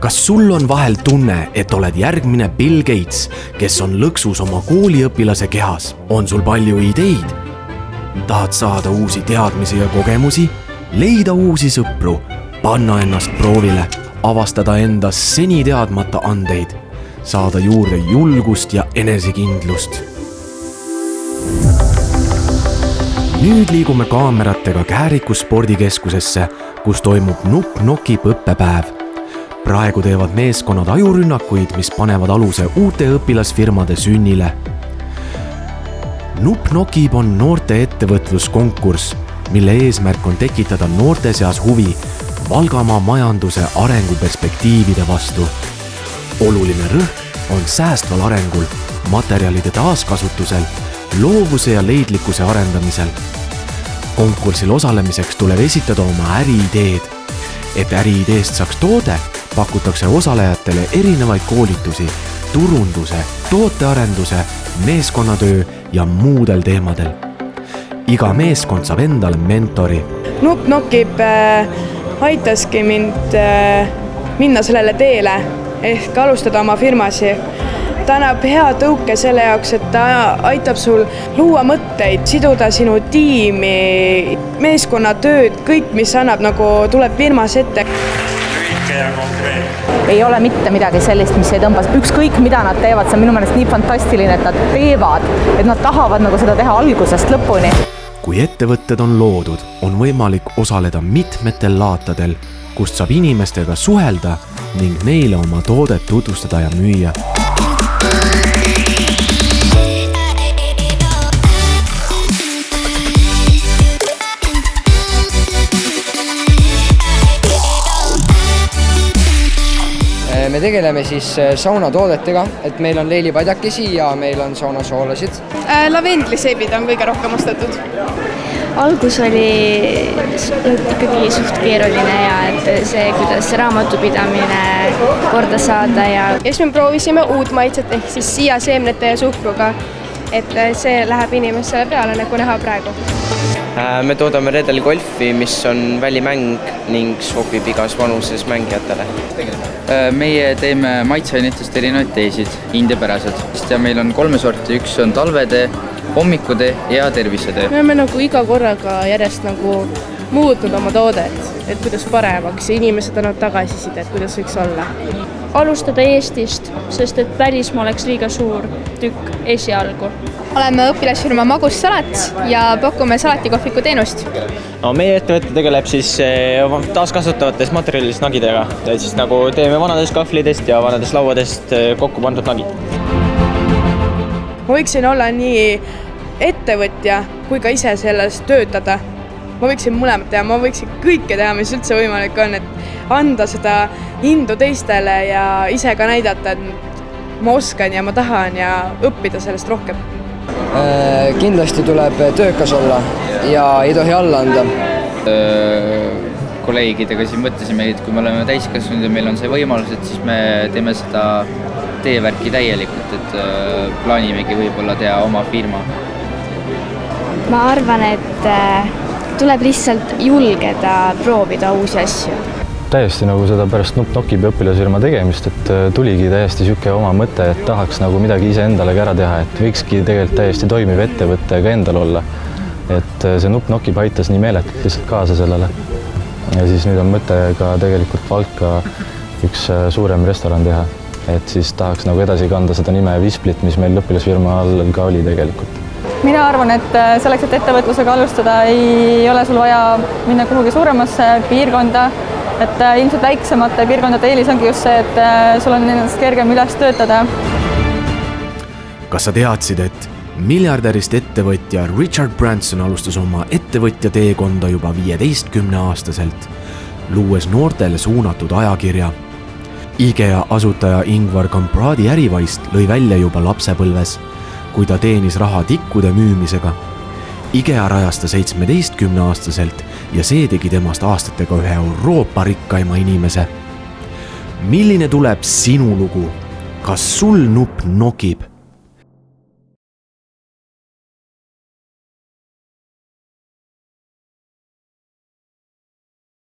kas sul on vahel tunne, et oled järgmine Bill Gates, kes on lõksus oma kooliõpilase kehas? On sul palju ideid? Tahad saada uusi teadmisi ja kogemusi? Leida uusi sõpru, panna ennast proovile, avastada endas seni teadmata andeid, saada juurde julgust ja enesekindlust. Nüüd liigume kaameratega Kääriku spordikeskusesse, kus toimub Nupp Nokib õppepäev. Praegu teevad meeskonnad ajurünnakuid, mis panevad aluse uute õpilasfirmade sünnile. Nupp Nokib on noorte ettevõtluskonkurss, mille eesmärk on tekitada noorte seas huvi Valgamaa majanduse arenguperspektiivide vastu. Oluline rõhk on säästval arengul, materjalide taaskasutusel, loovuse ja leidlikkuse arendamisel. Konkursil osalemiseks tuleb esitada oma äriideed. Et äriideest saaks toode, pakutakse osalejatele erinevaid koolitusi, turunduse, tootearenduse, meeskonnatöö ja muudel teemadel. Iga meeskond saab endale mentori. Nupp Nokib aitaski mind minna sellele teele ehk alustada oma firmasi. Ta annab hea tõuke selle jaoks, et ta aitab sul luua mõtteid, siduda sinu tiimi, meeskonnatööd, kõik, mis annab, nagu tuleb firmas ette. Ei ole mitte midagi sellist, mis ei tõmbas. Ükskõik, mida nad teevad, see on minu meelest nii fantastiline, et nad teevad, et nad tahavad nagu seda teha algusest lõpuni. Kui ettevõtted on loodud, on võimalik osaleda mitmetel laatadel, kust saab inimestega suhelda ning neile oma toodet tutvustada ja müüa. Me tegeleme siis saunatoodetega, et meil on leilipadjakesi ja meil on saunasoolasid. Lavendliseebid on kõige rohkem ostetud. Algus oli ikkagi suht keeruline ja et see, kuidas raamatupidamine korda saada ja siis me proovisime uut maitset ehk siis siiaseemnete ja suhkruga, et see läheb inimestele peale, nagu näha praegu. Me toodame Redel Golfi, mis on välimäng ning sobib igas vanuses mängijatele. Meie teeme maitseainetest erinevaid teesid, indiapärased. Ja meil on 3 sorti, üks on talvetee, hommikutee ja tervisetee. Me oleme nagu iga korraga järjest nagu muutnud oma toodet, et kuidas paremaks ja inimesed annavad tagasisidet, kuidas võiks olla. Alustada Eestist, sest et välismaa oleks liiga suur tükk esialgu. Oleme õpilasfirma Magussalat ja pakume salatikohviku teenust. No, meie ettevõte tegeleb siis taaskasutavatest materjalist nagidega. Siis nagu teeme vanadest kahvlidest ja vanadest lauadest kokku pandud nagid. Ma võiksin olla nii ettevõtja kui ka ise selles töötada. Ma võiksin mõlemat teha, ma võiksin kõike teha, mis üldse võimalik on, et anda seda indu teistele ja ise ka näidata, et ma oskan ja ma tahan ja õppida sellest rohkem. Kindlasti tuleb töökas olla ja ei tohi alla anda. Kolleegidega siin mõtlesime, et kui me oleme täiskasvanud ja meil on see võimalus, et siis me teeme seda teevärki täielikult, et plaanimegi võib-olla teha oma firma. Ma arvan, et tuleb lihtsalt julgeda proovida uusi asju. Täiesti nagu seda pärast Nupp Nokibi õpilasfirma tegemist, et tuligi täiesti siuke oma mõte, et tahaks nagu midagi ise endalegi ära teha, et võikski tegelikult täiesti toimiv ettevõte ka endal olla. Et see Nupp Nokib aitas nii meeletult lihtsalt kaasa sellele. Ja siis nüüd on mõte ka tegelikult Valka üks suurem restoran teha, et siis tahaks nagu edasi kanda seda nime Visplit, mis meil õpilasfirma all ka oli tegelikult. Mina arvan, et selleks, et ettevõtlusega alustada, ei ole sul vaja minna kuhugi suuremasse piirkonda. Et ilmselt väiksemate piirkondade eelis ongi just see, et sul on ennast kergem üles töötada. Kas sa teadsid, et miljardärist ettevõtja Richard Branson alustas oma ettevõtja teekonda juba 15-aastaselt, luues noortele suunatud ajakirja. IKEA asutaja Ingvar Kampradi ärivaist lõi välja juba lapsepõlves, kui ta teenis raha tikkude müümisega. IKEA rajas ta 17-aastaselt ja see tegi temast aastatega ühe Euroopa rikkaima inimese. Milline tuleb sinu lugu? Kas sul Nupp nokib?